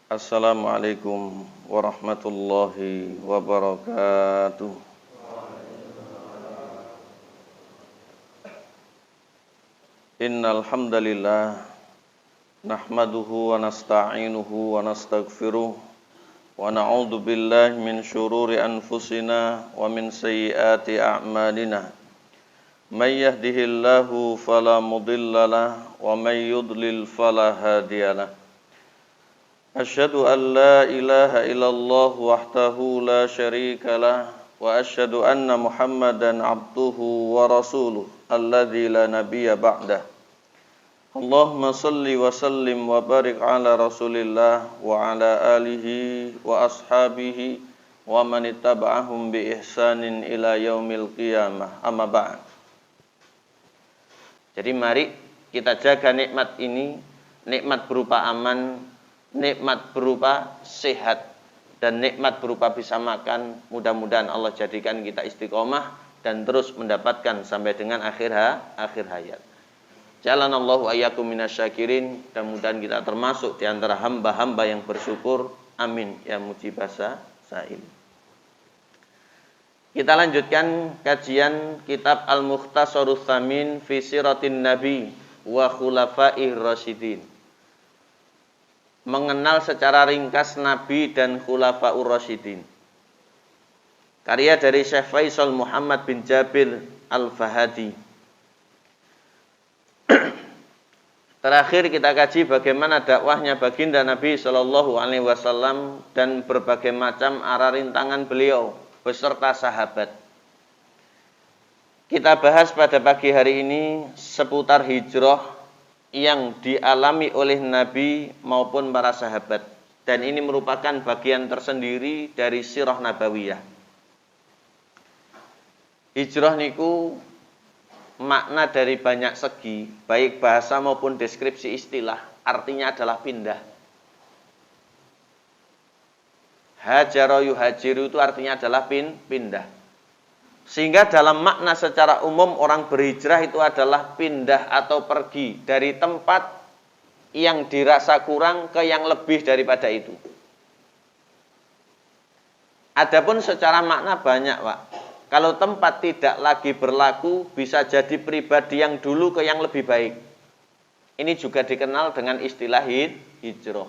Assalamualaikum warahmatullahi wabarakatuh. Innal hamdalillah nahmaduhu wa nasta'inuhu wa nastaghfiruh wa na'udzu billahi min syururi anfusina wa min sayyiati a'malina. May yahdihillahu fala mudhillalah wa may yudlil fala hadiyalah. Asyhadu an la ilaha illallah wahdahu la syarika lah wa asyhadu anna Muhammadan abduhu wa rasuluh alladzi la nabiyya ba'dah. Allahumma salli wa sallim wa barik ala Rasulillah wa ala alihi wa ashabihi wa man ittaba'ahum bi ihsanin ila yaumil qiyamah. Amma ba'd. Jadi mari kita jaga nikmat ini, nikmat berupa aman, nikmat berupa sehat, dan nikmat berupa bisa makan. Mudah-mudahan Allah jadikan kita istiqomah dan terus mendapatkan sampai dengan akhir hayat. Jalanallahu ayyakum minasyakirin. Mudah-mudahan kita termasuk di antara hamba-hamba yang bersyukur. Amin ya mujibasa sa'il. Kita lanjutkan kajian kitab Al-Mukhtasarus Tsamin fi Siratin Nabi wa Khulafaih Rasyidin. Mengenal secara ringkas Nabi dan Khulafaur Rasyidin. Karya dari Syekh Faisal Muhammad bin Jabir Al-Fahadi. Terakhir kita kaji bagaimana dakwahnya baginda Nabi Shallallahu Alaihi Wasallam dan berbagai macam arah rintangan beliau beserta sahabat. Kita bahas pada pagi hari ini seputar hijrah yang dialami oleh Nabi maupun para sahabat, dan ini merupakan bagian tersendiri dari sirah nabawiyah. Hijrah niku makna dari banyak segi, baik bahasa maupun deskripsi istilah, artinya adalah pindah. Hajara yuhajiru itu artinya adalah pindah. Sehingga dalam makna secara umum orang berhijrah itu adalah pindah atau pergi dari tempat yang dirasa kurang ke yang lebih daripada itu. Adapun secara makna banyak, Pak. Kalau tempat tidak lagi berlaku, bisa jadi pribadi yang dulu ke yang lebih baik. Ini juga dikenal dengan istilah hijrah.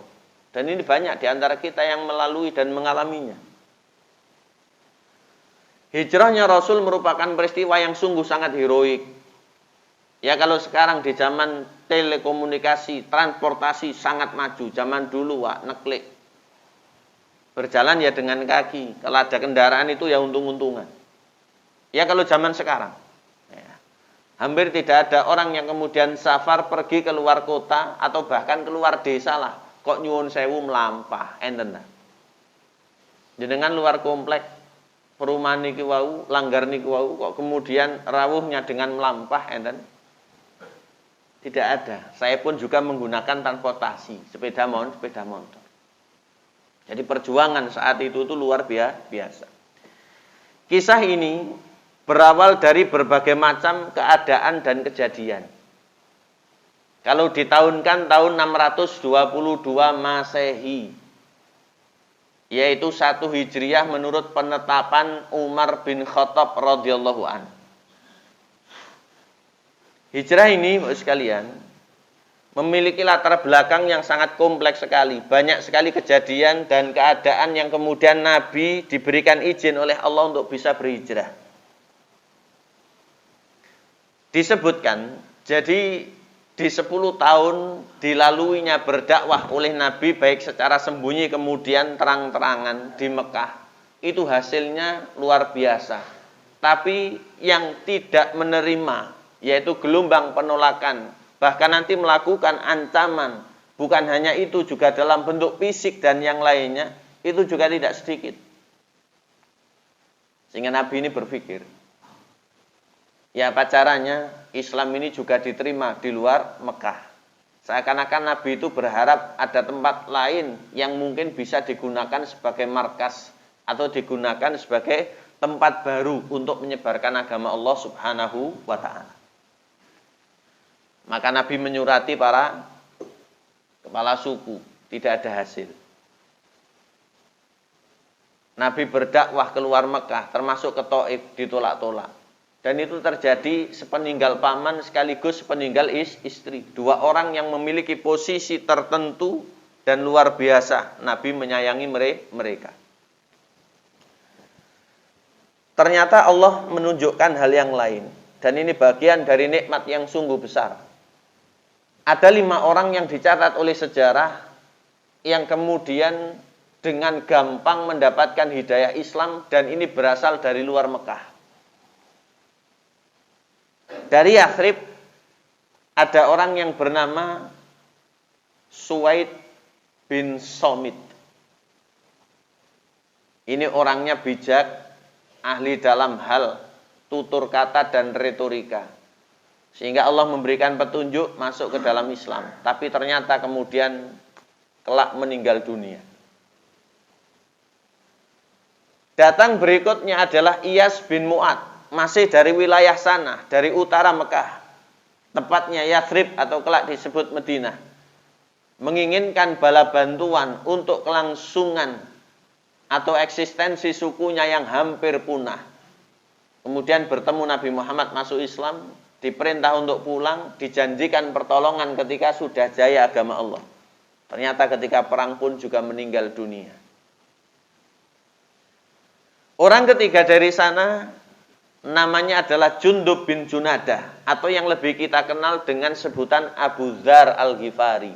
Dan ini banyak di antara kita yang melalui dan mengalaminya. Hijrahnya Rasul merupakan peristiwa yang sungguh sangat heroik. Ya kalau sekarang di zaman telekomunikasi, transportasi sangat maju. Zaman dulu, Wak, neklik. Berjalan ya dengan kaki. Kalau ada kendaraan itu ya untung-untungan. Ya kalau zaman sekarang. Ya, hampir tidak ada orang yang kemudian safar pergi ke luar kota atau bahkan keluar desa lah. Kok nyuwun sewu melampah, enten ta. Jenengan luar komplek, perumahan niki wau, langgar niki wau, kok kemudian rawuhnya dengan melampah, enten? Tidak ada. Saya pun juga menggunakan transportasi, sepeda motor. Jadi perjuangan saat itu tuh luar biasa. Kisah ini berawal dari berbagai macam keadaan dan kejadian. Kalau ditahunkan tahun 622 Masehi, yaitu 1 Hijriah menurut penetapan Umar bin Khattab radhiyallahu an. Hijrah ini, Bapak sekalian, memiliki latar belakang yang sangat kompleks sekali. Banyak sekali kejadian dan keadaan yang kemudian Nabi diberikan izin oleh Allah untuk bisa berhijrah. Disebutkan, jadi di 10 tahun dilaluinya berdakwah oleh Nabi baik secara sembunyi kemudian terang-terangan di Mekah. Itu hasilnya luar biasa. Tapi yang tidak menerima, yaitu gelombang penolakan, bahkan nanti melakukan ancaman, bukan hanya itu, juga dalam bentuk fisik dan yang lainnya, itu juga tidak sedikit. Sehingga Nabi ini berpikir, ya apa caranya Islam ini juga diterima di luar Mekah. Seakan-akan Nabi itu berharap ada tempat lain yang mungkin bisa digunakan sebagai markas atau digunakan sebagai tempat baru untuk menyebarkan agama Allah Subhanahu wa ta'ala. Maka Nabi menyurati para kepala suku, tidak ada hasil. Nabi berdakwah keluar Mekah, termasuk ke Thaif, ditolak-tolak. Dan itu terjadi sepeninggal paman sekaligus sepeninggal istri. Dua orang yang memiliki posisi tertentu dan luar biasa. Nabi menyayangi mereka. Ternyata Allah menunjukkan hal yang lain. Dan ini bagian dari nikmat yang sungguh besar. Ada 5 orang yang dicatat oleh sejarah yang kemudian dengan gampang mendapatkan hidayah Islam dan ini berasal dari luar Mekah. Dari Yathrib ada orang yang bernama Suwaid bin Somit. Ini orangnya bijak, ahli dalam hal tutur kata dan retorika. Sehingga Allah memberikan petunjuk masuk ke dalam Islam. Tapi ternyata kemudian kelak meninggal dunia. Datang berikutnya adalah Iyas bin Mu'ad. Masih dari wilayah sana, dari utara Mekah. Tepatnya Yathrib atau kelak disebut Madinah. Menginginkan bala bantuan untuk kelangsungan atau eksistensi sukunya yang hampir punah. Kemudian bertemu Nabi Muhammad masuk Islam, diperintah untuk pulang, dijanjikan pertolongan ketika sudah jaya agama Allah. Ternyata ketika perang pun juga meninggal dunia. Orang ketiga dari sana namanya adalah Jundub bin Junadah atau yang lebih kita kenal dengan sebutan Abu Dzar Al-Ghifari.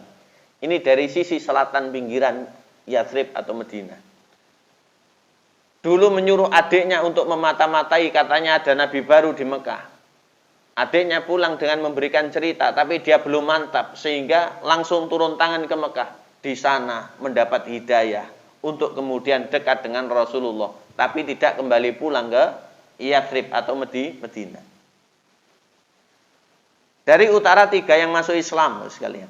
Ini dari sisi selatan pinggiran Yathrib atau Madinah. Dulu menyuruh adiknya untuk memata-matai, katanya ada nabi baru di Mekah. Adiknya pulang dengan memberikan cerita, tapi dia belum mantap sehingga langsung turun tangan ke Mekah. Di sana mendapat hidayah untuk kemudian dekat dengan Rasulullah, tapi tidak kembali pulang ke Yathrib atau Madinah. Dari utara 3 yang masuk Islam sekalian.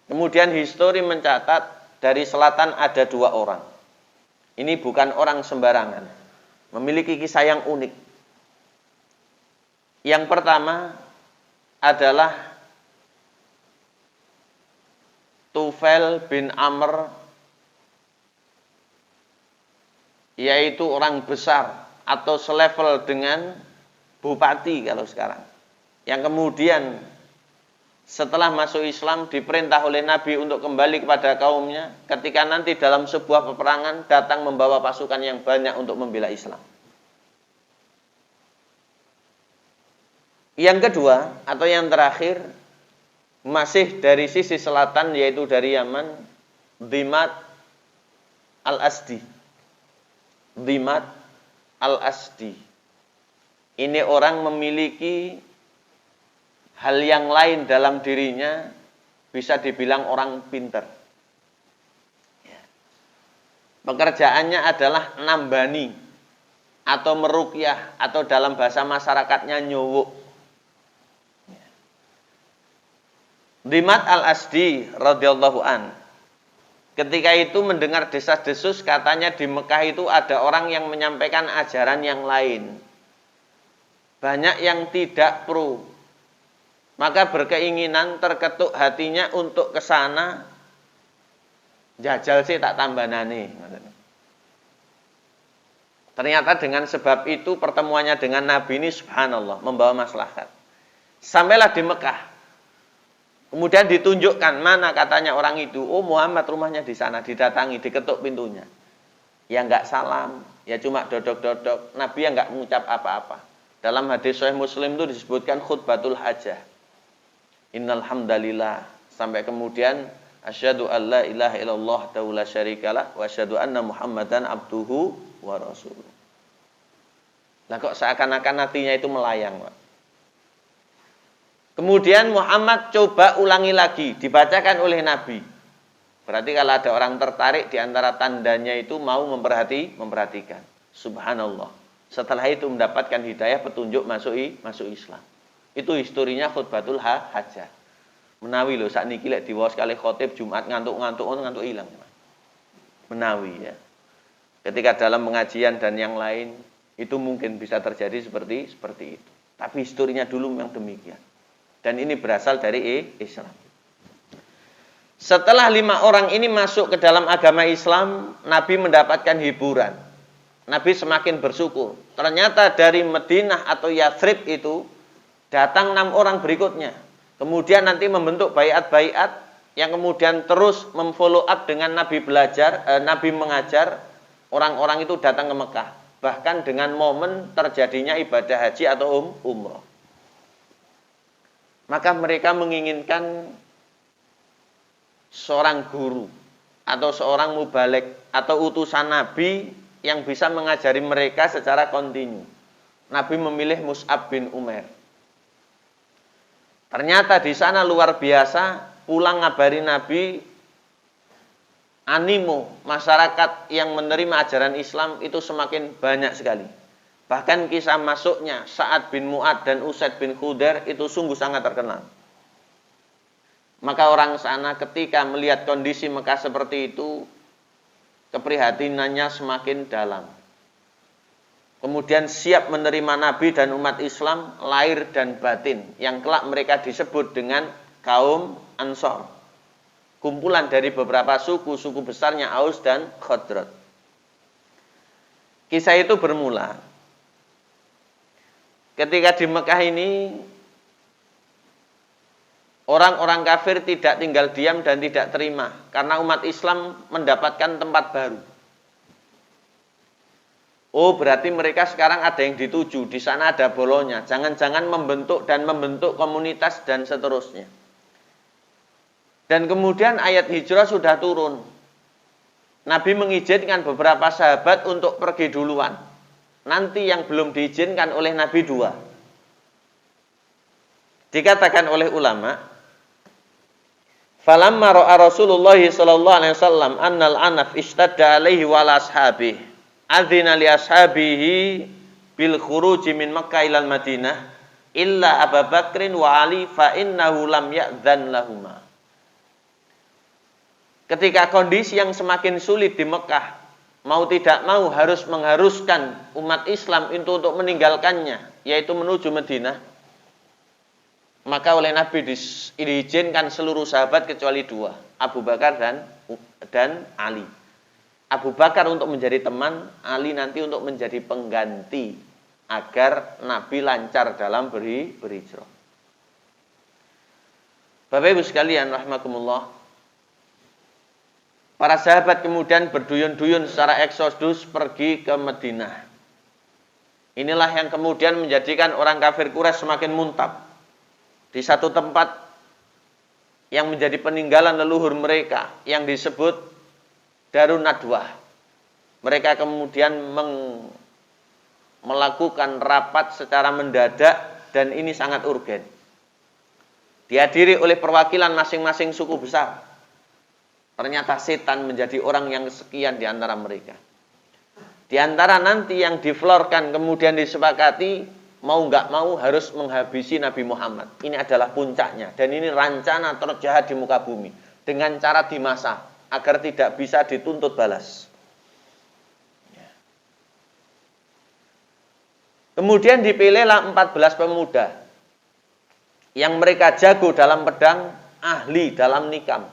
Kemudian histori mencatat dari selatan ada 2 orang. Ini bukan orang sembarangan. Memiliki kisah yang unik. Yang pertama adalah Tufail bin Amr, yaitu orang besar atau selevel dengan bupati kalau sekarang. Yang kemudian setelah masuk Islam diperintah oleh Nabi untuk kembali kepada kaumnya ketika nanti dalam sebuah peperangan datang membawa pasukan yang banyak untuk membela Islam. Yang kedua atau yang terakhir masih dari sisi selatan yaitu dari Yaman, Dhimat Al-Asdi. Dhimat Al-Asdi. Ini orang memiliki hal yang lain dalam dirinya, bisa dibilang orang pinter. Pekerjaannya adalah nambani atau meruqyah atau dalam bahasa masyarakatnya nyuwuk. Dhimat Al-Asdi radhiyallahu an. Ketika itu mendengar desas-desus katanya di Mekah itu ada orang yang menyampaikan ajaran yang lain. Banyak yang tidak pro. Maka berkeinginan terketuk hatinya untuk ke sana. Jajal sih tak tambanane. Ternyata dengan sebab itu pertemuannya dengan Nabi ini subhanallah membawa maslahat. Sampailah di Mekah. Kemudian ditunjukkan mana katanya orang itu. Oh Muhammad rumahnya di sana. Didatangi, diketuk pintunya. Ya enggak salam. Ya cuma dodok-dodok. Nabi yang enggak mengucap apa-apa. Dalam hadis Sahih Muslim itu disebutkan khutbatul hajah. Innal hamdalillah sampai kemudian asyhadu alla ilaha illallah la syarikalah wa asyhadu anna Muhammadan abduhu wa rasuluh. Lah kok seakan-akan hatinya itu melayang, Pak. Kemudian Muhammad coba ulangi lagi, dibacakan oleh Nabi. Berarti kalau ada orang tertarik di antara tandanya itu mau memperhatikan. Subhanallah. Setelah itu mendapatkan hidayah petunjuk masuk Islam. Itu historinya khutbatul hajah. Menawi lho sakniki lek diwaos kali khotib Jumat ngantuk ilang. Menawi ya. Ketika dalam pengajian dan yang lain itu mungkin bisa terjadi seperti itu. Tapi historinya dulu memang demikian. Dan ini berasal dari Islam. Setelah 5 orang ini masuk ke dalam agama Islam, Nabi mendapatkan hiburan. Nabi semakin bersyukur. Ternyata dari Madinah atau Yathrib itu datang 6 orang berikutnya. Kemudian nanti membentuk baiat-baiat yang kemudian terus memfollow up dengan Nabi Nabi mengajar orang-orang itu datang ke Mekah. Bahkan dengan momen terjadinya ibadah haji atau umroh. Maka mereka menginginkan seorang guru atau seorang mubalik atau utusan Nabi yang bisa mengajari mereka secara kontinu. Nabi memilih Mus'ab bin Umair. Ternyata di sana luar biasa, pulang ngabari Nabi, animo masyarakat yang menerima ajaran Islam itu semakin banyak sekali. Bahkan kisah masuknya Sa'ad bin Mu'ad dan Usaid bin Khudair itu sungguh sangat terkenal. Maka orang sana ketika melihat kondisi Mekah seperti itu, keprihatinannya semakin dalam. Kemudian siap menerima Nabi dan umat Islam lahir dan batin, yang kelak mereka disebut dengan kaum Ansor. Kumpulan dari beberapa suku besarnya Aus dan Khazraj. Kisah itu bermula ketika di Mekah ini orang-orang kafir tidak tinggal diam dan tidak terima karena umat Islam mendapatkan tempat baru. Oh, berarti mereka sekarang ada yang dituju, di sana ada bolonya. Jangan-jangan membentuk komunitas dan seterusnya. Dan kemudian ayat hijrah sudah turun. Nabi mengizinkan beberapa sahabat untuk pergi duluan. Nanti yang belum diizinkan oleh Nabi 2. Dikatakan oleh ulama, falamma ra'a Rasulullah sallallahu alaihi wasallam annal anaf ishtadda alaihi wa ala ashabihi adzina li ashabihi bil khuruj min Makkah ilal Madinah illa Abu Bakrin wa Ali fa innahu lam ya'dzan lahuma. Ketika kondisi yang semakin sulit di Mekah, mau tidak mau harus mengharuskan umat Islam itu untuk meninggalkannya, yaitu menuju Madinah. Maka oleh Nabi diizinkan seluruh sahabat kecuali 2, Abu Bakar dan Ali. Abu Bakar untuk menjadi teman, Ali nanti untuk menjadi pengganti agar Nabi lancar dalam berhijrah. Bapak Ibu sekalian rahimakumullah, para sahabat kemudian berduyun-duyun secara eksodus pergi ke Madinah. Inilah yang kemudian menjadikan orang kafir Quraisy semakin muntab. Di satu tempat yang menjadi peninggalan leluhur mereka yang disebut Darun Nadwah. Mereka kemudian melakukan rapat secara mendadak dan ini sangat urgen. Dihadiri oleh perwakilan masing-masing suku besar. Ternyata setan menjadi orang yang kesekian di antara mereka. Di antara nanti yang diflorkan kemudian disepakati, mau nggak mau harus menghabisi Nabi Muhammad. Ini adalah puncaknya. Dan ini rencana terjahat di muka bumi. Dengan cara dimasak, agar tidak bisa dituntut balas. Kemudian dipilihlah 14 pemuda. Yang mereka jago dalam pedang, ahli dalam nikam.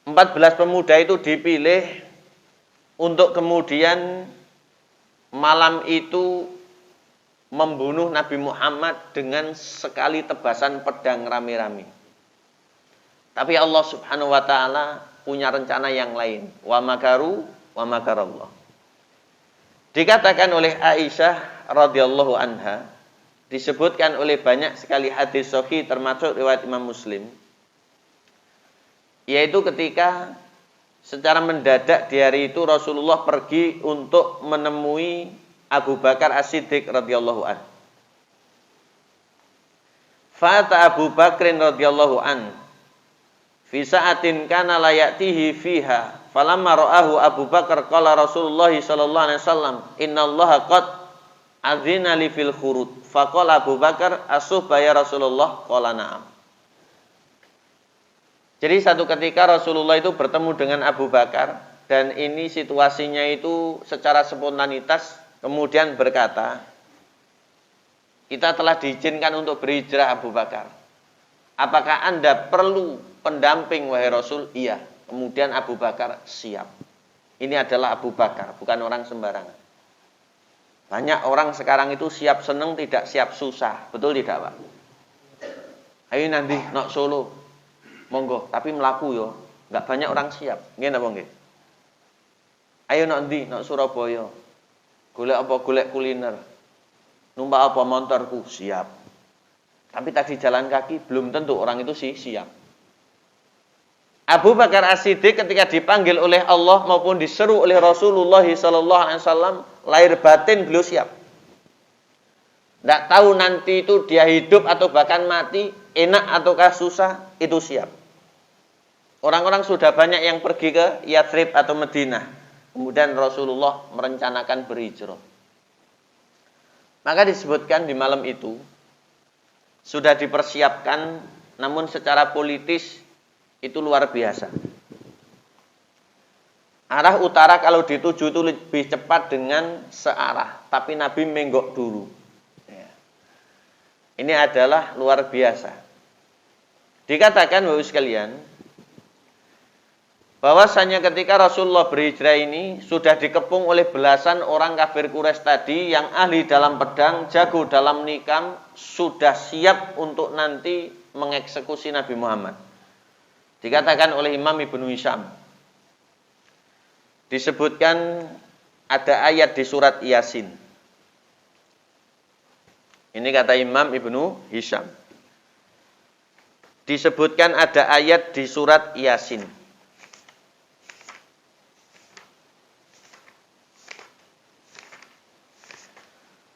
14 pemuda itu dipilih untuk kemudian malam itu membunuh Nabi Muhammad dengan sekali tebasan pedang rame-rame. Tapi Allah Subhanahu wa taala punya rencana yang lain. Wa makaru wa makarallah. Dikatakan oleh Aisyah radhiyallahu anha, disebutkan oleh banyak sekali hadis sahih termasuk riwayat Imam Muslim. Yaitu ketika secara mendadak di hari itu Rasulullah pergi untuk menemui Abu Bakar As-Siddiq radhiyallahu anhu. Fata Abu Bakrin radhiyallahu anhu fi sa'atin kana la ya'tihi fiha falamma ra'ahu Abu Bakar qala Rasulullah sallallahu alaihi wasallam innallaha qad adzina li fil khurud faqala Abu Bakar asuhba ya Rasulullah qala na'am. Jadi satu ketika Rasulullah itu bertemu dengan Abu Bakar dan ini situasinya itu secara spontanitas kemudian berkata, kita telah diizinkan untuk berhijrah Abu Bakar. Apakah Anda perlu pendamping wahai Rasul? Iya. Kemudian Abu Bakar siap. Ini adalah Abu Bakar, bukan orang sembarangan. Banyak orang sekarang itu siap seneng, tidak siap susah. Betul tidak, Pak? Ayo nanti nak Solo. Monggo, tapi melaku yo. Enggak banyak orang siap. Nggih napa nggih? Ayo nanti nak Surabaya. Golek apa golek kuliner. Numpak apa motorku, siap. Tapi tadi jalan kaki belum tentu orang itu siap. Abu Bakar As-Siddiq ketika dipanggil oleh Allah maupun diseru oleh Rasulullah SAW, lahir batin beliau siap. Tidak tahu nanti itu dia hidup atau bahkan mati, enak ataukah susah, itu siap. Orang-orang sudah banyak yang pergi ke Yathrib atau Madinah. Kemudian Rasulullah merencanakan berhijrah. Maka disebutkan di malam itu, sudah dipersiapkan, namun secara politis, itu luar biasa. Arah utara kalau dituju itu lebih cepat dengan searah, tapi Nabi menggok dulu. Ini adalah luar biasa. Dikatakan Bapak sekalian, bahwasanya ketika Rasulullah berhijrah ini sudah dikepung oleh belasan orang kafir Quraisy tadi yang ahli dalam pedang, jago dalam nikam, sudah siap untuk nanti mengeksekusi Nabi Muhammad. Dikatakan oleh Imam Ibnu Hisham, disebutkan ada ayat di surat Yasin. Ini kata Imam Ibnu Hisham. Disebutkan ada ayat di surat Yasin.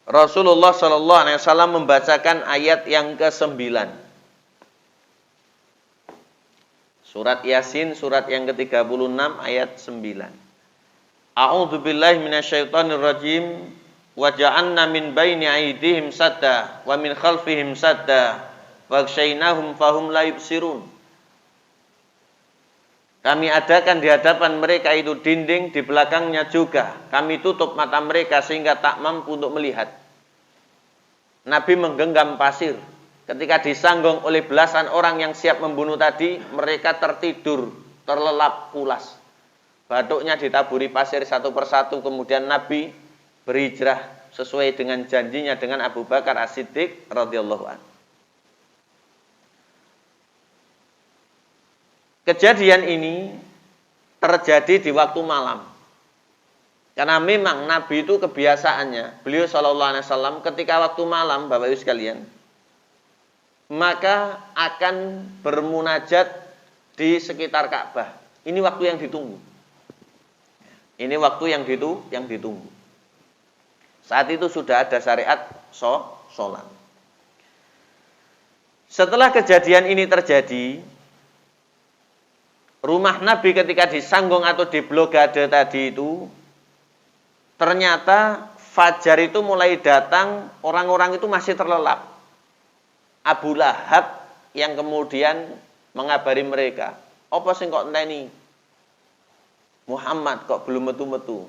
Rasulullah SAW membacakan ayat yang ke-9. Surat Yasin, surat yang ke-36, ayat 9. A'udzu billahi minasyaitonir rajim. Wa ja'alna min baini aydihim sadda wa min khalfihim sadda waghshaynahum fahum la yubsirun. Kami adakan di hadapan mereka itu dinding, di belakangnya juga. Kami tutup mata mereka sehingga tak mampu untuk melihat. Nabi menggenggam pasir. Ketika disanggung oleh belasan orang yang siap membunuh tadi, mereka tertidur, terlelap pulas. Batuknya ditaburi pasir satu persatu, kemudian Nabi berhijrah sesuai dengan janjinya dengan Abu Bakar As-Siddiq radhiyallahu anhu. Kejadian ini terjadi di waktu malam. Karena memang Nabi itu kebiasaannya, beliau SAW ketika waktu malam, Bapak Ibu sekalian, maka akan bermunajat di sekitar Ka'bah. Ini waktu yang ditunggu. Ini waktu yang ditunggu. Saat itu sudah ada syariat sholat. Setelah kejadian ini terjadi, rumah Nabi ketika disanggung atau diblokade tadi itu, ternyata fajar itu mulai datang, orang-orang itu masih terlelap. Abu Lahab yang kemudian mengabari mereka, apa sing kok enteni? Muhammad kok belum metu-metu?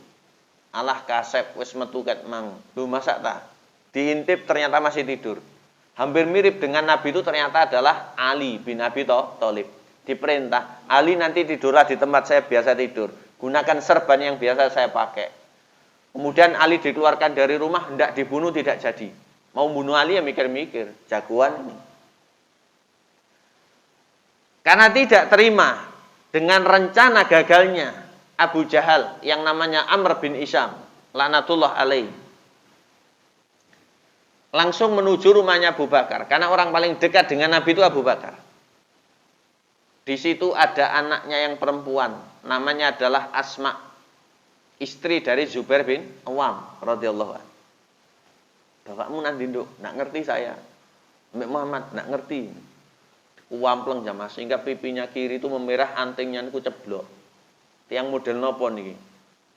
Alah kasep wis metu ket mang. Lu masak ta? Diintip ternyata masih tidur. Hampir mirip dengan Nabi itu ternyata adalah Ali bin Abi Thalib. Diperintah, Ali nanti tidurlah di tempat saya biasa tidur. Gunakan serban yang biasa saya pakai. Kemudian Ali dikeluarkan dari rumah, hendak dibunuh tidak jadi. Mau bunuh Ali ya mikir-mikir, jagoan ini. Karena tidak terima dengan rencana gagalnya Abu Jahal yang namanya Amr bin Hisham, laknatullah alaih. Langsung menuju rumahnya Abu Bakar, karena orang paling dekat dengan Nabi itu Abu Bakar. Di situ ada anaknya yang perempuan, namanya adalah Asma, istri dari Zubair bin Awam radhiyallahu anhu. Bapakmu nanti nduk, nak ngerti saya. Mbak Muhammad nak ngerti. Uampleng jamaah sehingga pipinya kiri itu memerah, antingnya niku ceblok. Tiang model nopo niki?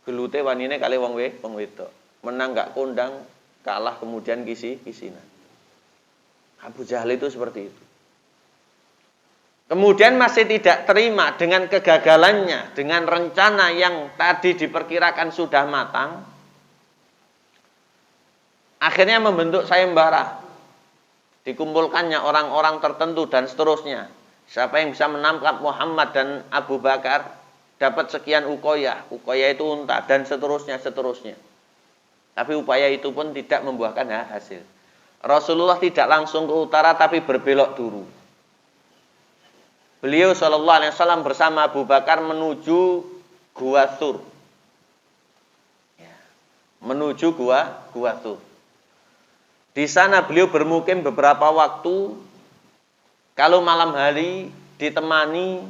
Gelute wanine kali wong wedok. Menang gak kondang, kalah kemudian kisinan. Abu Jahal itu seperti itu. Kemudian masih tidak terima dengan kegagalannya, dengan rencana yang tadi diperkirakan sudah matang. Akhirnya membentuk sayembara. Dikumpulkannya orang-orang tertentu dan seterusnya. Siapa yang bisa menangkap Muhammad dan Abu Bakar? dapat sekian uqoyah itu unta, dan seterusnya. Tapi upaya itu pun tidak membuahkan hasil. Rasulullah tidak langsung ke utara, tapi berbelok dulu. Beliau sallallahu alaihi wasallam bersama Abu Bakar menuju Gua Thur. Menuju Gua Thur. Di sana beliau bermukim beberapa waktu. Kalau malam hari ditemani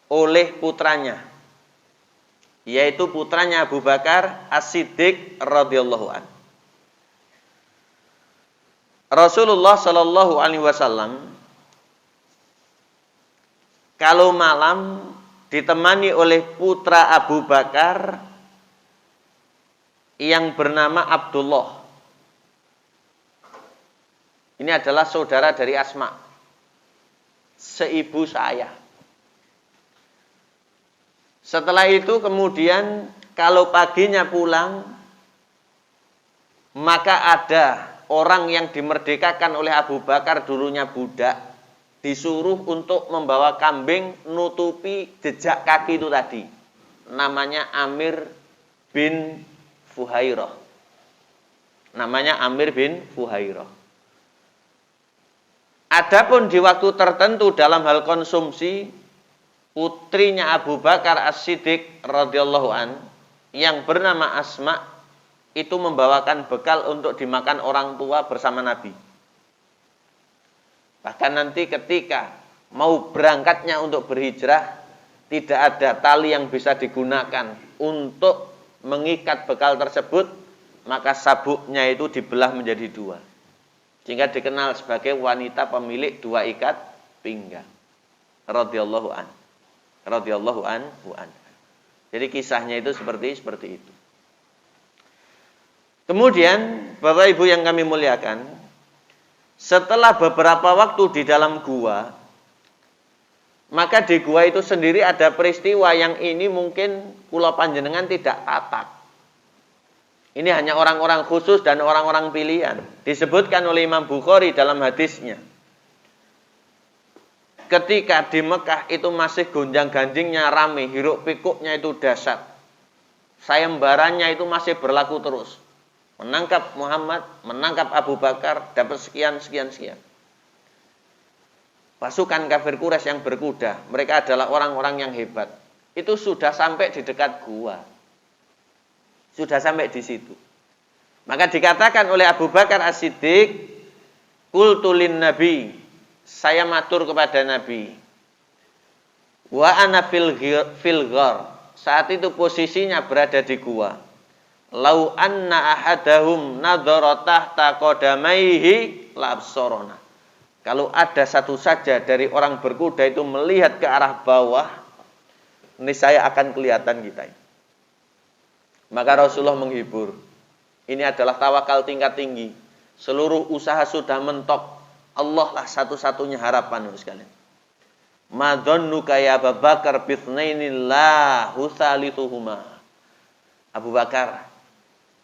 oleh putranya, yaitu putranya Abu Bakar As-Siddiq radhiyallahu an. Rasulullah sallallahu alaihi wasallam kalau malam ditemani oleh putra Abu Bakar yang bernama Abdullah. Ini adalah saudara dari Asma, seibu saya. Setelah itu kemudian kalau paginya pulang, maka ada orang yang dimerdekakan oleh Abu Bakar, dulunya budak, disuruh untuk membawa kambing nutupi jejak kaki itu tadi. Namanya Amir bin Fuhairah. Adapun di waktu tertentu dalam hal konsumsi, putrinya Abu Bakar As-Siddiq radhiyallahu an yang bernama Asma itu membawakan bekal untuk dimakan orang tua bersama Nabi. Bahkan nanti ketika mau berangkatnya untuk berhijrah, tidak ada tali yang bisa digunakan untuk mengikat bekal tersebut, maka sabuknya itu dibelah menjadi dua. Sehingga dikenal sebagai wanita pemilik dua ikat pinggang. Radhiyallahu anhu. Jadi kisahnya itu seperti itu. Kemudian Bapak Ibu yang kami muliakan, setelah beberapa waktu di dalam gua, maka di gua itu sendiri ada peristiwa yang ini mungkin kula panjenengan tidak tatak. Ini hanya orang-orang khusus dan orang-orang pilihan. Disebutkan oleh Imam Bukhari dalam hadisnya. Ketika di Mekah itu masih gonjang-ganjingnya rame, hiruk pikuknya itu dahsyat. Sayembarannya itu masih berlaku terus. Menangkap Muhammad, menangkap Abu Bakar, dapat sekian. Pasukan kafir Quraisy yang berkuda, mereka adalah orang-orang yang hebat. Itu sudah sampai di dekat gua. Sudah sampai di situ. Maka dikatakan oleh Abu Bakar As-Siddiq, qultu lin Nabi, saya matur kepada Nabi. Wa ana fil ghar. Saat itu posisinya berada di gua. Lau anna ahadahum nadhara tahta qadamaihi labsorona. Kalau ada satu saja dari orang berkuda itu melihat ke arah bawah, niscaya akan kelihatan kita. Maka Rasulullah menghibur. Ini adalah tawakal tingkat tinggi. Seluruh usaha sudah mentok. Allah lah satu-satunya harapan sekalian. Ma dhannuka ya Abu Bakar bithnaini la husalithuhuma. Abu Bakar,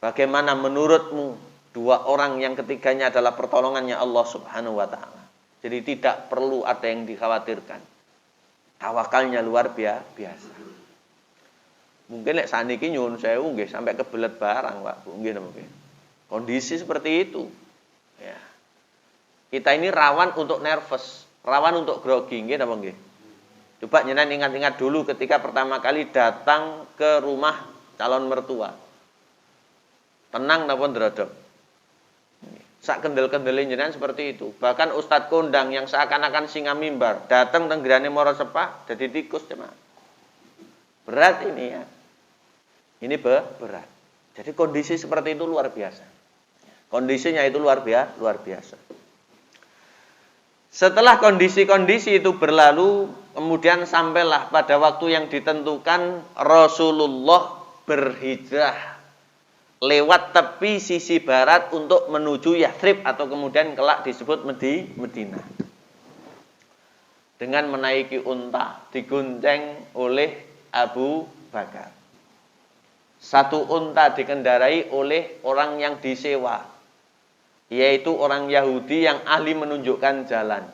bagaimana menurutmu dua orang yang ketiganya adalah pertolongannya Allah Subhanahu wa taala. Jadi tidak perlu ada yang dikhawatirkan. Tawakalnya luar biasa. Mungkin lek saniki nyuwun sewu nggih sampai kebelet barang, Pak. Nggih napa nggih. Kondisi seperti itu. Ya. Kita ini rawan untuk nervous, rawan untuk grogi, nggih napa nggih. Coba nyenengan ingat-ingat dulu ketika pertama kali datang ke rumah calon mertua. Tenang napa ndrodok. Sak kendel-kendele jenengan seperti itu. Bahkan Ustadz kondang yang seakan-akan singa mimbar datang teng grane Moro Sepah jadi tikus cuma. Berat ini ya. Ini berat. Jadi kondisi seperti itu luar biasa. Kondisinya itu luar biasa. Setelah kondisi-kondisi itu berlalu, kemudian sampailah pada waktu yang ditentukan Rasulullah berhijrah lewat tepi sisi barat untuk menuju Yathrib atau kemudian kelak disebut Madinah. Dengan menaiki unta digonceng oleh Abu Bakar. Satu unta dikendarai oleh orang yang disewa, yaitu orang Yahudi yang ahli menunjukkan jalan.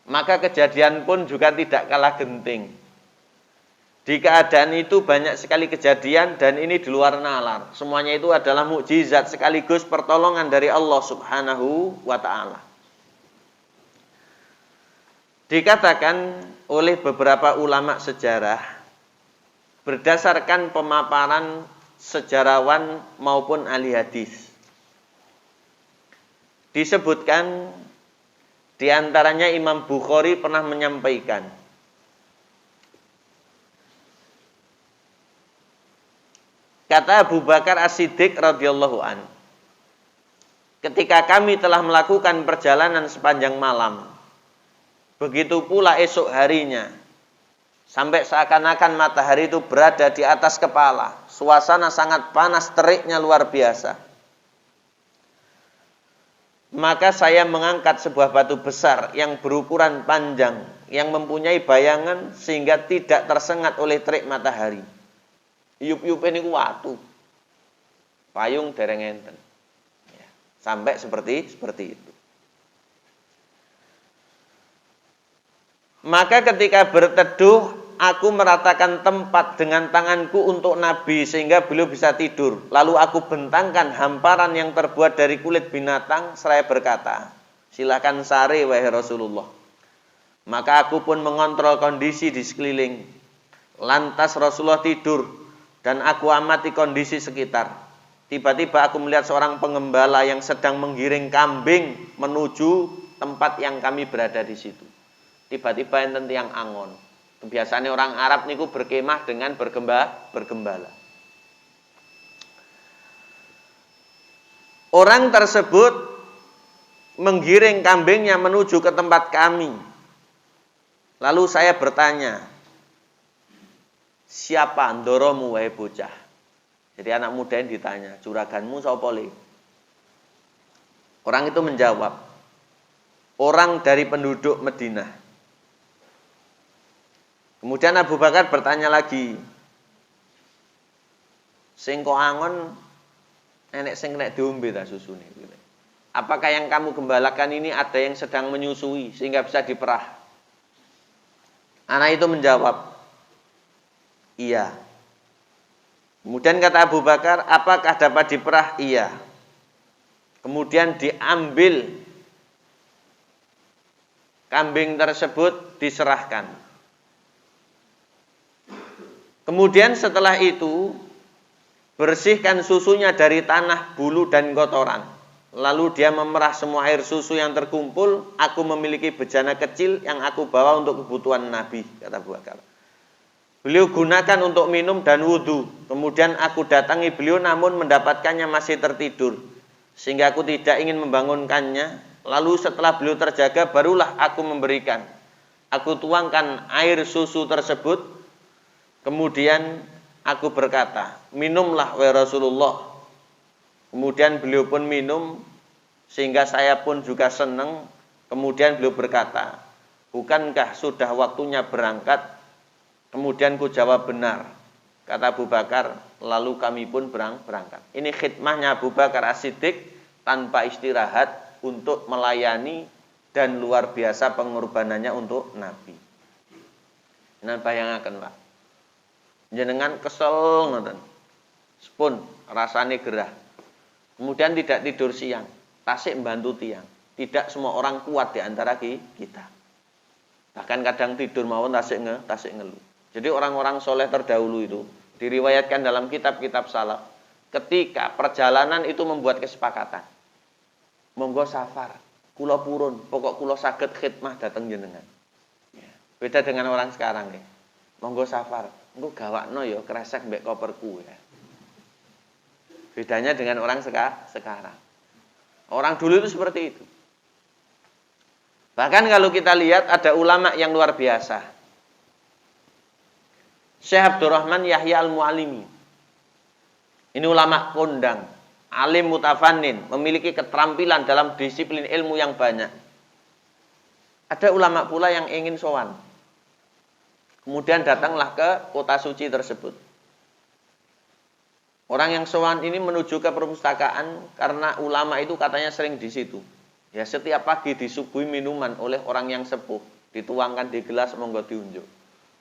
Maka kejadian pun juga tidak kalah genting. Di keadaan itu banyak sekali kejadian dan ini di luar nalar. Semuanya itu adalah mukjizat sekaligus pertolongan dari Allah Subhanahu wa taala. Dikatakan oleh beberapa ulama sejarah berdasarkan pemaparan sejarawan maupun ahli hadis. Disebutkan di antaranya Imam Bukhari pernah menyampaikan, kata Abu Bakar As-Siddiq radhiyallahu an, ketika kami telah melakukan perjalanan sepanjang malam, begitu pula esok harinya, sampai seakan-akan matahari itu berada di atas kepala, suasana sangat panas teriknya luar biasa. Maka saya mengangkat sebuah batu besar yang berukuran panjang, yang mempunyai bayangan sehingga tidak tersengat oleh terik matahari. Iup-iup ini watu, payung dereng enten, ya, sampai seperti itu. Maka ketika berteduh, aku meratakan tempat dengan tanganku untuk Nabi sehingga beliau bisa tidur. Lalu aku bentangkan hamparan yang terbuat dari kulit binatang seraya berkata, silakan sare wahai Rasulullah. Maka aku pun mengontrol kondisi di sekeliling. Lantas Rasulullah tidur. Dan aku amati kondisi sekitar. Tiba-tiba aku melihat seorang pengembala yang sedang menggiring kambing menuju tempat yang kami berada di situ. Tiba-tiba enten tiang angon. Kebiasaannya orang Arab niku berkemah dengan bergembala. Orang tersebut menggiring kambingnya menuju ke tempat kami. Lalu saya bertanya, siapa ndoromu wahai bocah? Jadi anak muda yang ditanya, juraganmu sapa le? Orang itu menjawab, orang dari penduduk Madinah. Kemudian Abu Bakar bertanya lagi, sing kok angon enek sing nek diombe ta susune? Apakah yang kamu gembalakan ini ada yang sedang menyusui sehingga bisa diperah? Anak itu menjawab, iya. Kemudian kata Abu Bakar, apakah dapat diperah? Iya. Kemudian diambil kambing tersebut, diserahkan. Kemudian setelah itu bersihkan susunya dari tanah, bulu dan kotoran. Lalu dia memerah semua air susu yang terkumpul. Aku memiliki bejana kecil yang aku bawa untuk kebutuhan Nabi, kata Abu Bakar. Beliau gunakan untuk minum dan wudhu. Kemudian aku datangi beliau namun mendapatkannya masih tertidur. Sehingga aku tidak ingin membangunkannya. Lalu setelah beliau terjaga barulah aku memberikan. Aku tuangkan air susu tersebut. Kemudian aku berkata, minumlah wahai Rasulullah. Kemudian beliau pun minum. Sehingga saya pun juga senang. Kemudian beliau berkata, bukankah sudah waktunya berangkat? Kemudian ku jawab benar, kata Abu Bakar, lalu kami pun berangkat. Ini khidmahnya Abu Bakar As-Siddiq tanpa istirahat untuk melayani dan luar biasa pengorbanannya untuk Nabi. Nah bayangkan Pak, jenengan kesel ngoten, sepun rasane gerah. Kemudian tidak tidur siang, tasik membantu tiang. Tidak semua orang kuat di antara kita. Bahkan kadang tidur mawon tasik ngeluh. Jadi orang-orang soleh terdahulu itu diriwayatkan dalam kitab-kitab salaf. Ketika perjalanan itu membuat kesepakatan. Monggo safar, kula purun, pokok kula saged khidmah dateng jenengan. Ya. Beda dengan orang sekarang ya. Monggo safar, engko gawakno ya kresek mbek koperku ya. Bedanya dengan orang sekarang. Orang dulu itu seperti itu. Bahkan kalau kita lihat ada ulama yang luar biasa. Syekh Abdurrahman Yahya Al-Mu'allimi. Ini ulama kondang, alim mutafannin, memiliki keterampilan dalam disiplin ilmu yang banyak. Ada ulama pula yang ingin sowan. Kemudian datanglah ke kota suci tersebut. Orang yang sowan ini menuju ke perpustakaan karena ulama itu katanya sering di situ. Ya setiap pagi disuguhi minuman oleh orang yang sepuh, dituangkan di gelas monggo diunjuk.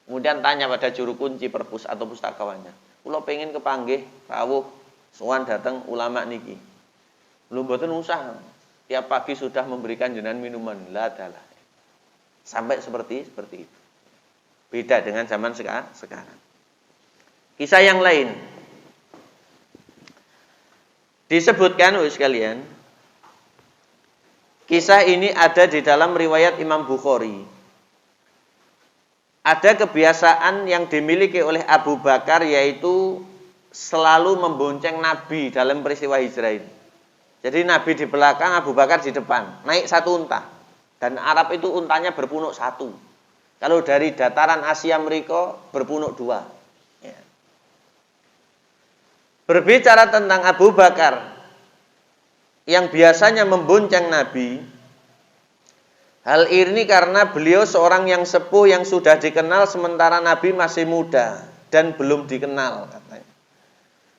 Kemudian tanya pada juru kunci perpus atau pustakawannya. Kula pengen kepanggih rawuh sowan dateng ulama niki. Lho mboten usah. Tiap pagi sudah memberikan jenengan minuman. La dalah. Sampai seperti itu. Beda dengan zaman sekarang. Kisah yang lain. Disebutkan oleh sekalian. Kisah ini ada di dalam riwayat Imam Bukhari. Ada kebiasaan yang dimiliki oleh Abu Bakar yaitu selalu membonceng Nabi dalam peristiwa hijrah ini. Jadi Nabi di belakang, Abu Bakar di depan, naik satu unta. Dan Arab itu untanya berpunuk satu. Kalau dari dataran Asia mereka berpunuk dua. Ya. Berbicara tentang Abu Bakar yang biasanya membonceng Nabi, hal ini karena beliau seorang yang sepuh yang sudah dikenal sementara Nabi masih muda dan belum dikenal katanya.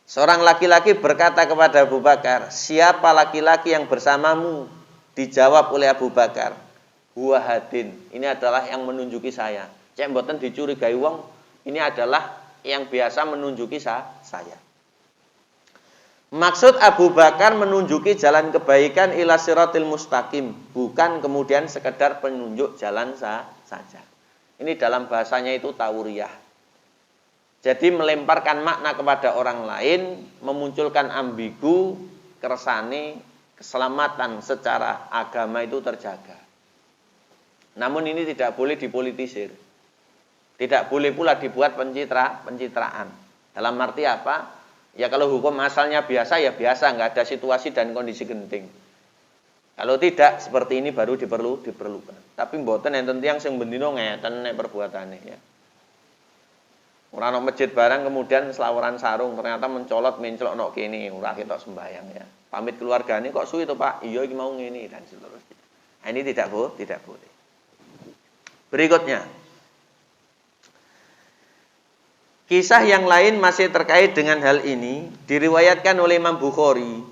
Seorang laki-laki berkata kepada Abu Bakar, "Siapa laki-laki yang bersamamu?" Dijawab oleh Abu Bakar, "Huwa hadin." Ini adalah yang menunjuki saya. Cek mboten dicurigai wong, ini adalah yang biasa menunjuki saya. Maksud Abu Bakar menunjuki jalan kebaikan ila siratil mustaqim, bukan kemudian sekedar penunjuk jalan saja. Ini dalam bahasanya itu tauriyah. Jadi melemparkan makna kepada orang lain, memunculkan ambigu, kersane, keselamatan secara agama itu terjaga. Namun ini tidak boleh dipolitisir. Tidak boleh pula dibuat pencitraan. Dalam arti apa? Ya kalau hukum asalnya biasa, ya biasa, nggak ada situasi dan kondisi genting. Kalau tidak, seperti ini baru diperlukan. Tapi mboten enten tiyang sing bendino ngeten nek perbuatane ya. Ora ana masjid barang kemudian selawuran sarung ternyata mencolot menclok nok kene, ora ketok sembayang ya. Pamit keluargane kok suwi to, Pak? Iya iki mau ngene dan seterusnya. Nah, ini tidak boleh. Berikutnya. Kisah yang lain masih terkait dengan hal ini diriwayatkan oleh Imam Bukhari.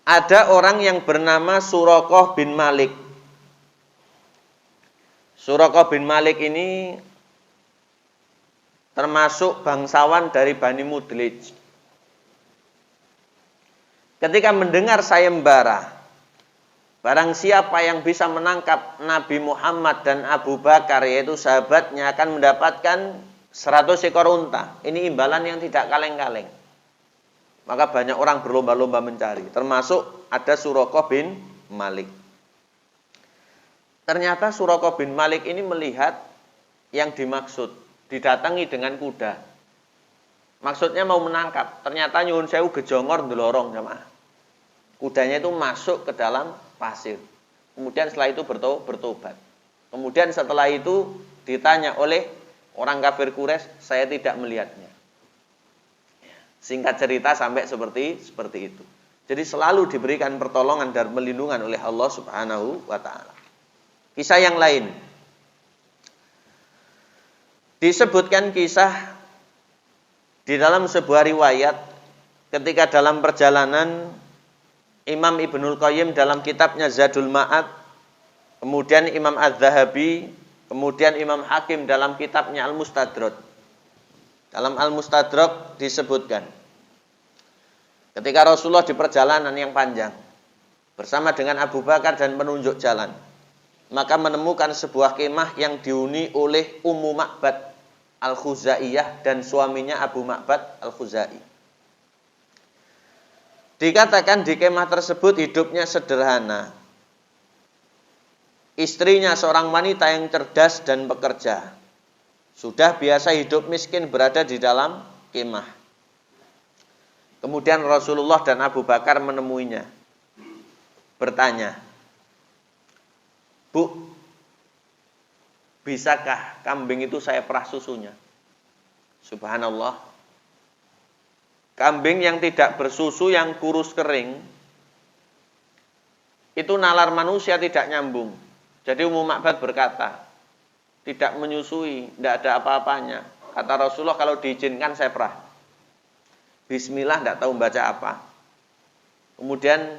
Ada orang yang bernama Suraqah bin Malik. Suraqah bin Malik ini termasuk bangsawan dari Bani Mudlij. Ketika mendengar sayembara, barang siapa yang bisa menangkap Nabi Muhammad dan Abu Bakar, yaitu sahabatnya, akan mendapatkan 100 ekor unta. Ini imbalan yang tidak kaleng-kaleng. Maka banyak orang berlomba-lomba mencari. Termasuk ada Suraqah bin Malik. Ternyata Suraqah bin Malik ini melihat yang dimaksud. Didatangi dengan kuda. Maksudnya mau menangkap. Ternyata nyuwun sewu gejongor ndelorong jamaah. Kudanya itu masuk ke dalam pasir. Kemudian setelah itu bertobat. Kemudian setelah itu ditanya oleh orang kafir Quraisy, saya tidak melihatnya. Singkat cerita sampai seperti itu. Jadi selalu diberikan pertolongan dan perlindungan oleh Allah Subhanahu wa taala. Kisah yang lain. Disebutkan kisah di dalam sebuah riwayat ketika dalam perjalanan Imam Ibnul Qayyim dalam kitabnya Zadul Ma'ad, kemudian Imam Az-Zahabi, kemudian Imam Hakim dalam kitabnya Al-Mustadrak. Dalam Al-Mustadrak disebutkan ketika Rasulullah di perjalanan yang panjang bersama dengan Abu Bakar dan penunjuk jalan, maka menemukan sebuah kemah yang dihuni oleh Ummu Ma'bad Al-Khuzaiyah dan suaminya Abu Ma'bad Al-Khuzai. Dikatakan di kemah tersebut hidupnya sederhana. Istrinya seorang wanita yang cerdas dan bekerja. Sudah biasa hidup miskin berada di dalam kemah. Kemudian Rasulullah dan Abu Bakar menemuinya. Bertanya, "Bu, bisakah kambing itu saya perah susunya?" Subhanallah. Kambing yang tidak bersusu, yang kurus kering, itu nalar manusia tidak nyambung. Jadi Ummu Ma'bad berkata, tidak menyusui, tidak ada apa-apanya. Kata Rasulullah, kalau diizinkan saya perah. Bismillah, tidak tahu baca apa. Kemudian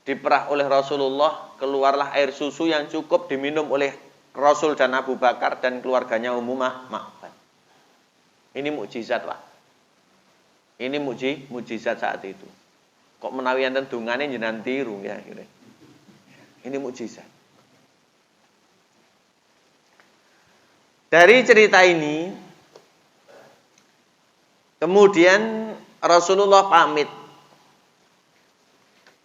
diperah oleh Rasulullah, keluarlah air susu yang cukup diminum oleh Rasul dan Abu Bakar dan keluarganya Ummu Ma'bad. Ini mukjizat, Pak. Ini mukjizat saat itu. Kok menawi enten dungane jenengan tiru ya kira. Ini mukjizat. Dari cerita ini kemudian Rasulullah pamit.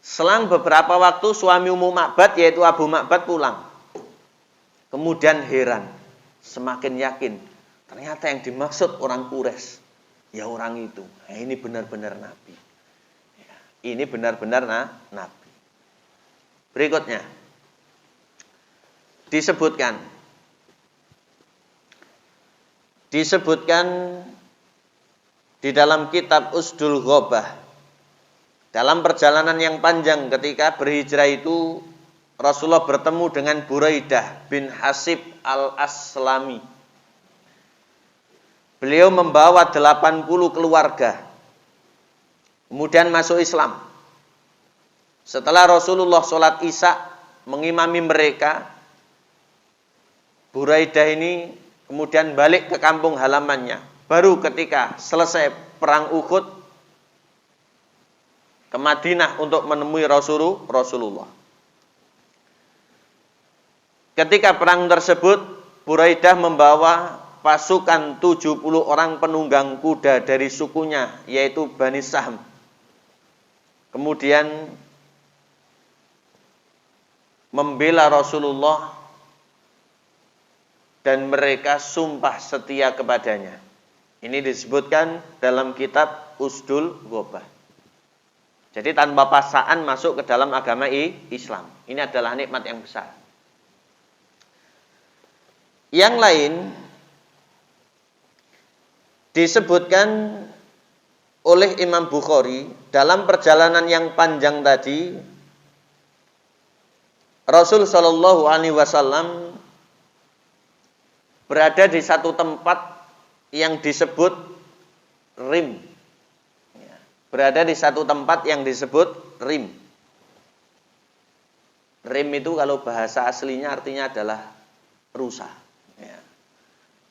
Selang beberapa waktu suami Ummu Ma'bad yaitu Abu Ma'bad pulang. Kemudian heran, semakin yakin ternyata yang dimaksud orang Quraisy ya orang itu. Nah, ini benar-benar nabi. Ya, ini benar-benar nabi. Berikutnya disebutkan di dalam kitab Usdul Ghobah, dalam perjalanan yang panjang ketika berhijrah itu Rasulullah bertemu dengan Buraidah bin Hasib al-Aslami. Beliau membawa 80 keluarga. Kemudian masuk Islam. Setelah Rasulullah sholat Isya mengimami mereka, Buraidah ini kemudian balik ke kampung halamannya. Baru ketika selesai perang Uhud ke Madinah untuk menemui Rasulullah. Ketika perang tersebut, Buraidah membawa pasukan 70 orang penunggang kuda dari sukunya, yaitu Bani Sahm. Kemudian membela Rasulullah dan mereka sumpah setia kepadanya. Ini disebutkan dalam kitab Usdul Ghobah. Jadi tanpa paksaan masuk ke dalam agama Islam. Ini adalah nikmat yang besar. Yang lain disebutkan oleh Imam Bukhari dalam perjalanan yang panjang tadi, Rasul Shallallahu Alaihi Wasallam berada di satu tempat yang disebut Rim. Berada di satu tempat yang disebut Rim. Rim itu kalau bahasa aslinya artinya adalah rusa.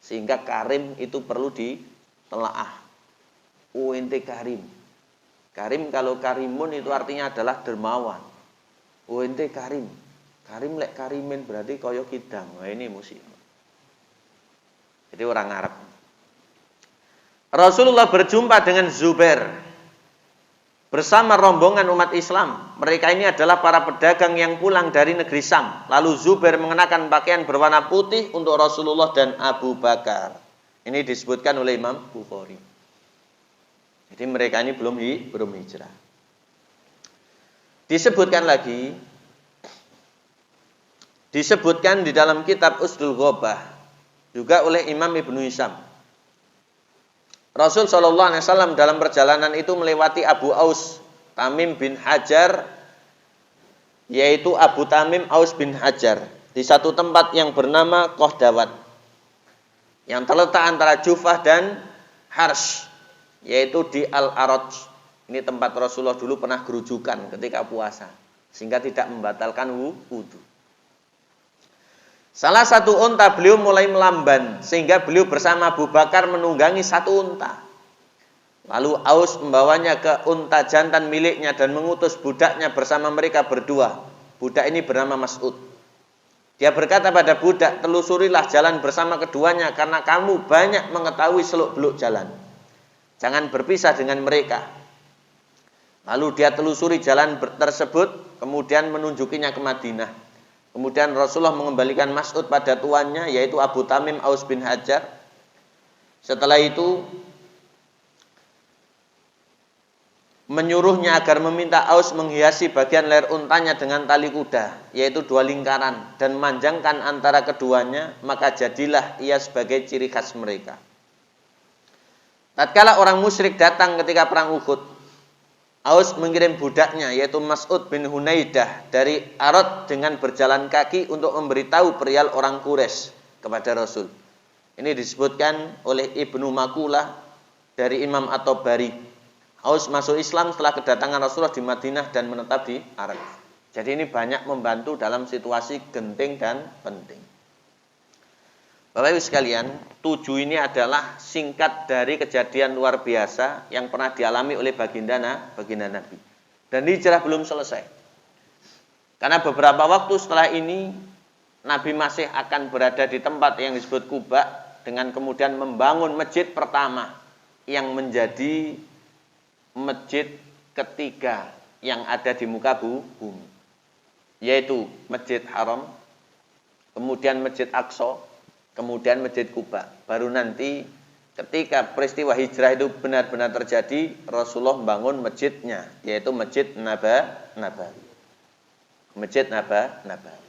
Sehingga karim itu perlu ditelaah. UNT karim. Karim kalau karimun itu artinya adalah dermawan. UNT karim. Karim lek karimin berarti koyo kidang. Wah ini musibah. Jadi orang Arab. Rasulullah berjumpa dengan Zubair bersama rombongan umat Islam. Mereka ini adalah para pedagang yang pulang dari negeri Sam. Lalu Zubair mengenakan pakaian berwarna putih untuk Rasulullah dan Abu Bakar. Ini disebutkan oleh Imam Bukhari. Jadi mereka ini belum hijrah. Disebutkan di dalam kitab Usdul Ghobah juga oleh Imam Ibnu Hisham. Rasul Shallallahu Alaihi Wasallam dalam perjalanan itu melewati Abu Aus Tamim bin Hajar, yaitu Abu Tamim Aus bin Hajar, di satu tempat yang bernama Qohdawat, yang terletak antara Jufah dan Harsh, yaitu di Al-Araj. Ini tempat Rasulullah dulu pernah gerujukan ketika puasa, sehingga tidak membatalkan wudu. Salah satu unta beliau mulai melamban, sehingga beliau bersama Abu Bakar menunggangi satu unta. Lalu Aus membawanya ke unta jantan miliknya dan mengutus budaknya bersama mereka berdua. Budak ini bernama Mas'ud. Dia berkata pada budak, telusurilah jalan bersama keduanya karena kamu banyak mengetahui seluk-beluk jalan. Jangan berpisah dengan mereka. Lalu dia telusuri jalan tersebut, kemudian menunjukinya ke Madinah. Kemudian Rasulullah mengembalikan Mas'ud pada tuannya, yaitu Abu Tamim Aus bin Hajar. Setelah itu menyuruhnya agar meminta Aus menghiasi bagian leher untanya dengan tali kuda, yaitu 2 lingkaran, dan memanjangkan antara keduanya, maka jadilah ia sebagai ciri khas mereka. Tatkala orang musyrik datang ketika perang Uhud, Aus mengirim budaknya yaitu Mas'ud bin Hunaidah dari Arad dengan berjalan kaki untuk memberitahu perihal orang Quraisy kepada Rasul. Ini disebutkan oleh Ibnu Makulah dari Imam At-Tabari. Aus masuk Islam setelah kedatangan Rasulullah di Madinah dan menetap di Arad. Jadi ini banyak membantu dalam situasi genting dan penting. Bapak Ibu sekalian, 7 ini adalah singkat dari kejadian luar biasa yang pernah dialami oleh baginda Nabi. Dan hijrah belum selesai. Karena beberapa waktu setelah ini Nabi masih akan berada di tempat yang disebut Quba dengan kemudian membangun masjid pertama yang menjadi masjid ketiga yang ada di muka bumi, yaitu Masjid Haram, kemudian Masjid Aqsa, kemudian Masjid Quba. Baru nanti ketika peristiwa hijrah itu benar-benar terjadi, Rasulullah membangun masjidnya, yaitu Masjid Nabawi. Masjid Nabawi.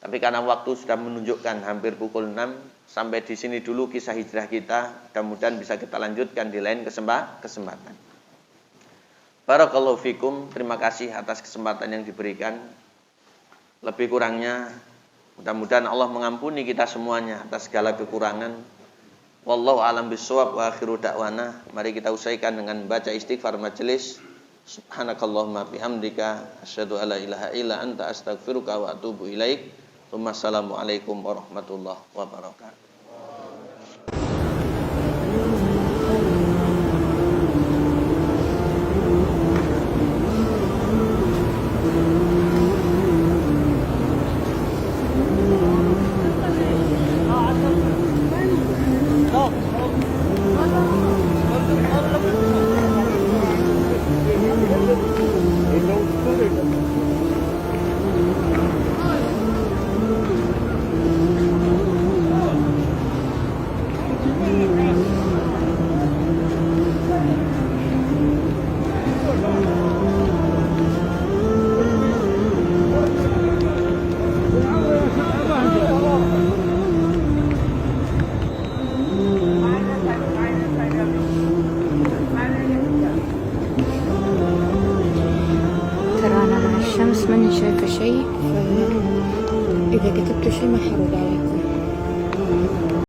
Tapi karena waktu sudah menunjukkan hampir pukul 6, sampai di sini dulu kisah hijrah kita. Mudah-mudahan bisa kita lanjutkan di lain kesempatan. Barakallahu fikum. Terima kasih atas kesempatan yang diberikan. Lebih kurangnya mudah-mudahan Allah mengampuni kita semuanya atas segala kekurangan. Wallahu a'lam bishawab wa akhiru da'wana. Mari kita usaikan dengan baca istighfar majelis. Subhanakallahumma bihamdika asyhadu alla ilaha illa anta astaghfiruka wa atubu ilaik. Wassalamualaikum warahmatullahi wabarakatuh. ترى أنا مع الشمس ماني شايفة شيء، فإذا كتبت شيء ما حرد عليكم.